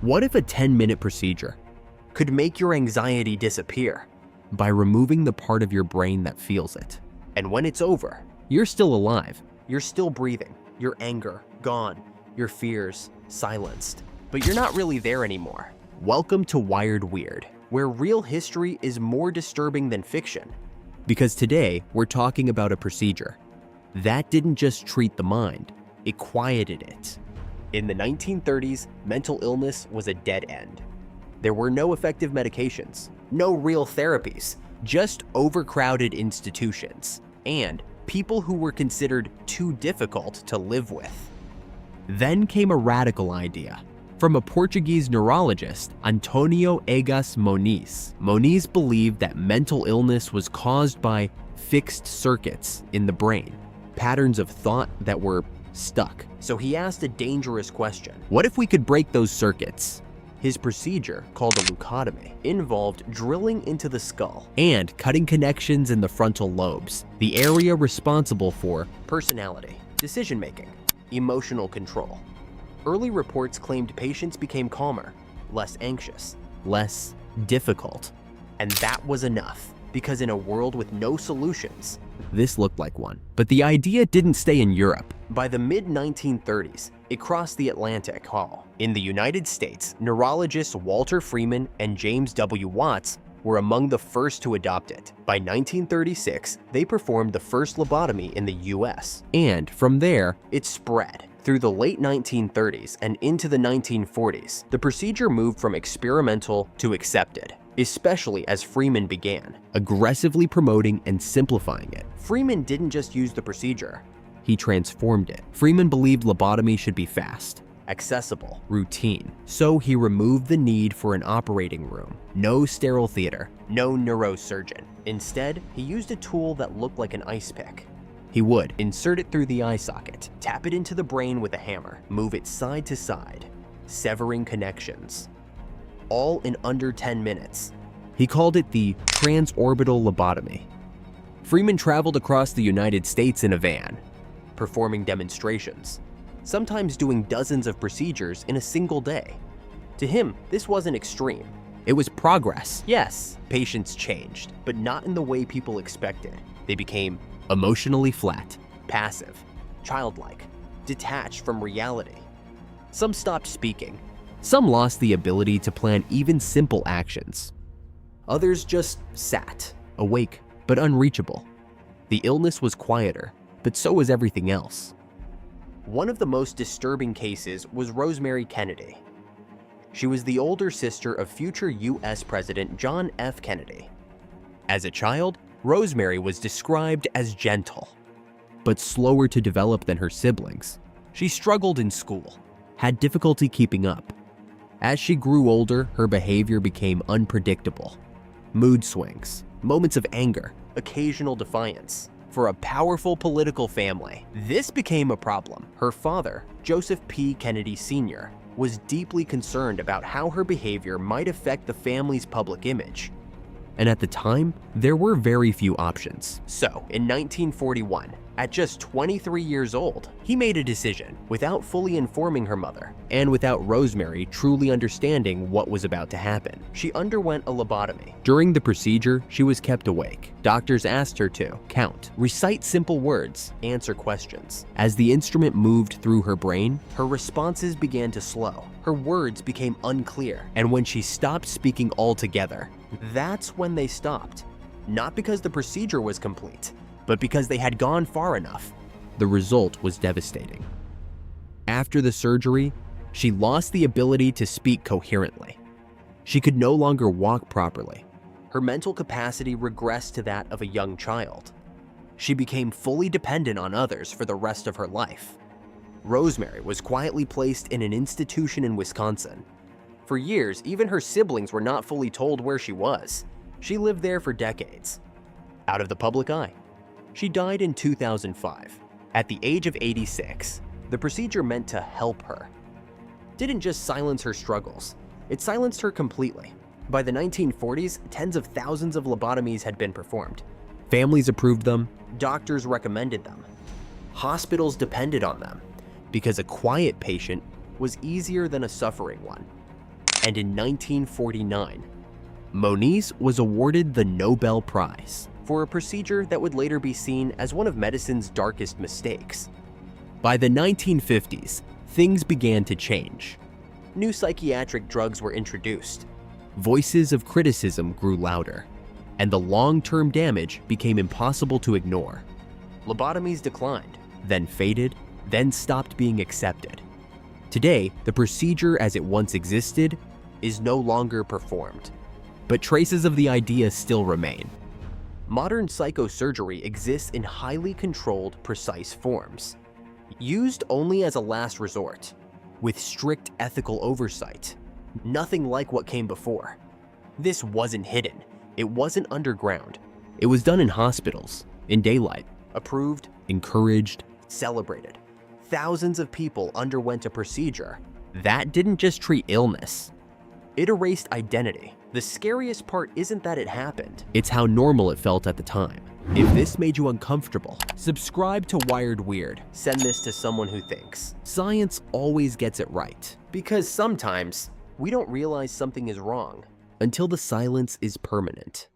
What if a 10-minute procedure could make your anxiety disappear by removing the part of your brain that feels it? And when it's over, you're still alive. You're still breathing. Your anger, gone. Your fears, silenced. But you're not really there anymore. Welcome to Wired Weird, where real history is more disturbing than fiction. Because today, we're talking about a procedure that didn't just treat the mind, it quieted it. In the 1930s, mental illness was a dead end. There were no effective medications, no real therapies, just overcrowded institutions, and people who were considered too difficult to live with. Then came a radical idea from a Portuguese neurologist, Antonio Egas Moniz. Moniz believed that mental illness was caused by fixed circuits in the brain, patterns of thought that were stuck. So he asked a dangerous question. What if we could break those circuits? His procedure, called a lobotomy, involved drilling into the skull and cutting connections in the frontal lobes, the area responsible for personality, decision-making, emotional control. Early reports claimed patients became calmer, less anxious, less difficult. And that was enough, because in a world with no solutions, this looked like one. But the idea didn't stay in Europe. By the mid-1930s, it crossed the Atlantic. In the United States, neurologists Walter Freeman and James W. Watts were among the first to adopt it. By 1936, they performed the first lobotomy in the US. And from there, it spread. Through the late 1930s and into the 1940s, the procedure moved from experimental to accepted, especially as Freeman began aggressively promoting and simplifying it. Freeman didn't just use the procedure, he transformed it. Freeman believed lobotomy should be fast, accessible, routine. So he removed the need for an operating room, no sterile theater, no neurosurgeon. Instead, he used a tool that looked like an ice pick. He would insert it through the eye socket, tap it into the brain with a hammer, move it side to side, severing connections, all in under 10 minutes. He called it the transorbital lobotomy. Freeman traveled across the United States in a van, performing demonstrations, sometimes doing dozens of procedures in a single day. To him, this wasn't extreme. It was progress. Yes, patients changed, but not in the way people expected. They became emotionally flat, passive, childlike, detached from reality. Some stopped speaking. Some lost the ability to plan even simple actions. Others just sat, awake but unreachable. The illness was quieter, but so was everything else. One of the most disturbing cases was Rosemary Kennedy. She was the older sister of future US President John F. Kennedy. As a child, Rosemary was described as gentle, but slower to develop than her siblings. She struggled in school, had difficulty keeping up. As she grew older, her behavior became unpredictable. Mood swings, moments of anger, occasional defiance. For a powerful political family, this became a problem. Her father, Joseph P. Kennedy Sr., was deeply concerned about how her behavior might affect the family's public image. And at the time, there were very few options. So, in 1941, at just 23 years old, he made a decision without fully informing her mother, and without Rosemary truly understanding what was about to happen. She underwent a lobotomy. During the procedure, she was kept awake. Doctors asked her to count, recite simple words, answer questions. As the instrument moved through her brain, her responses began to slow. Her words became unclear, and when she stopped speaking altogether, that's when they stopped. Not because the procedure was complete, but because they had gone far enough. The result was devastating. After the surgery, she lost the ability to speak coherently. She could no longer walk properly. Her mental capacity regressed to that of a young child. She became fully dependent on others for the rest of her life. Rosemary was quietly placed in an institution in Wisconsin. For years, even her siblings were not fully told where she was. She lived there for decades, out of the public eye. She died in 2005, at the age of 86. The procedure meant to help her. Didn't just silence her struggles, it silenced her completely. By the 1940s, tens of thousands of lobotomies had been performed. Families approved them, doctors recommended them, hospitals depended on them, because a quiet patient was easier than a suffering one. And in 1949, Moniz was awarded the Nobel Prize for a procedure that would later be seen as one of medicine's darkest mistakes. By the 1950s, things began to change. New psychiatric drugs were introduced. Voices of criticism grew louder, and the long-term damage became impossible to ignore. Lobotomies declined, then faded, then stopped being accepted. Today, the procedure as it once existed is no longer performed, but traces of the idea still remain. Modern psychosurgery exists in highly controlled, precise forms, used only as a last resort, with strict ethical oversight. Nothing like what came before. This wasn't hidden. It wasn't underground. It was done in hospitals, in daylight, approved, encouraged, celebrated. Thousands of people underwent a procedure that didn't just treat illness. It erased identity. The scariest part isn't that it happened, it's how normal it felt at the time. If this made you uncomfortable, subscribe to Wired Weird. Send this to someone who thinks science always gets it right. Because sometimes we don't realize something is wrong until the silence is permanent.